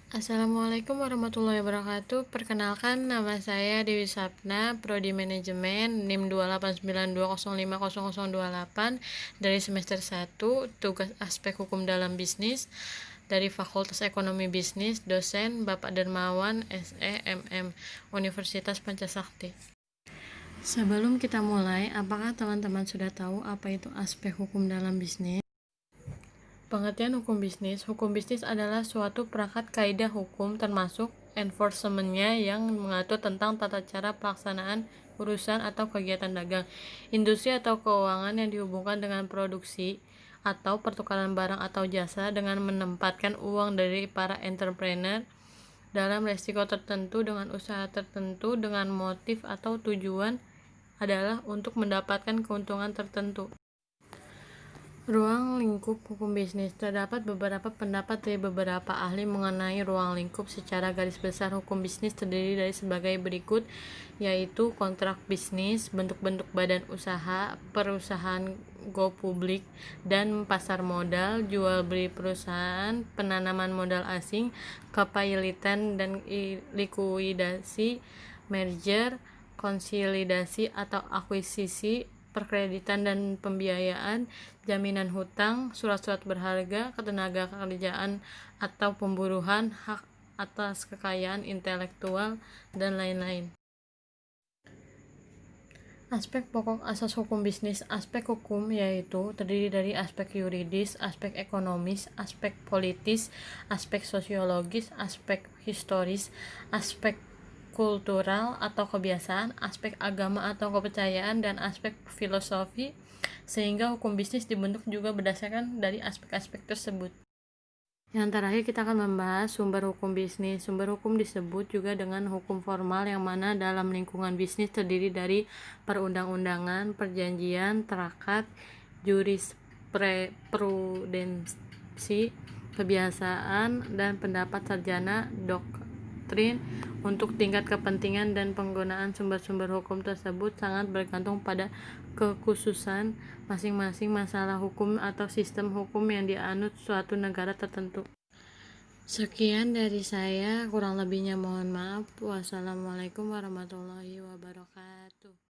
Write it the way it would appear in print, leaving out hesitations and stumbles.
Assalamualaikum warahmatullahi wabarakatuh. Perkenalkan, nama saya Dewi Sapna, Prodi Manajemen, NIM 28920500028 dari semester 1, tugas aspek hukum dalam bisnis dari Fakultas Ekonomi Bisnis, dosen Bapak Dermawan, SE, MM, Universitas Pancasakti. Sebelum kita mulai, apakah teman-teman sudah tahu apa itu aspek hukum dalam bisnis? Pengertian hukum bisnis adalah suatu perangkat kaidah hukum termasuk enforcement-nya yang mengatur tentang tata cara pelaksanaan urusan atau kegiatan dagang, industri atau keuangan yang dihubungkan dengan produksi atau pertukaran barang atau jasa dengan menempatkan uang dari para entrepreneur dalam resiko tertentu dengan usaha tertentu dengan motif atau tujuan adalah untuk mendapatkan keuntungan tertentu. Ruang lingkup hukum bisnis. Terdapat beberapa pendapat dari beberapa ahli mengenai ruang lingkup. Secara garis besar, hukum bisnis terdiri dari sebagai berikut, yaitu kontrak bisnis, bentuk-bentuk badan usaha, perusahaan go publik, dan pasar modal, jual beli perusahaan, penanaman modal asing, kepilitan dan likuidasi, merger, konsolidasi atau akuisisi, perkreditan dan pembiayaan, jaminan hutang, surat-surat berharga, ketenagakerjaan atau pemburuan, hak atas kekayaan intelektual, dan lain-lain. Aspek pokok asas hukum bisnis. Aspek hukum yaitu terdiri dari aspek yuridis, aspek ekonomis, aspek politis, aspek sosiologis, aspek historis, aspek kultural atau kebiasaan, aspek agama atau kepercayaan, dan aspek filosofi, sehingga hukum bisnis dibentuk juga berdasarkan dari aspek-aspek tersebut. Yang terakhir, kita akan membahas sumber hukum bisnis. Sumber hukum disebut juga dengan hukum formal, yang mana dalam lingkungan bisnis terdiri dari perundang-undangan, perjanjian, traktat, jurisprudensi, kebiasaan, dan pendapat sarjana doktrin. Untuk tingkat kepentingan dan penggunaan sumber-sumber hukum tersebut sangat bergantung pada kekhususan masing-masing masalah hukum atau sistem hukum yang dianut suatu negara tertentu. Sekian dari saya, kurang lebihnya mohon maaf. Wassalamualaikum warahmatullahi wabarakatuh.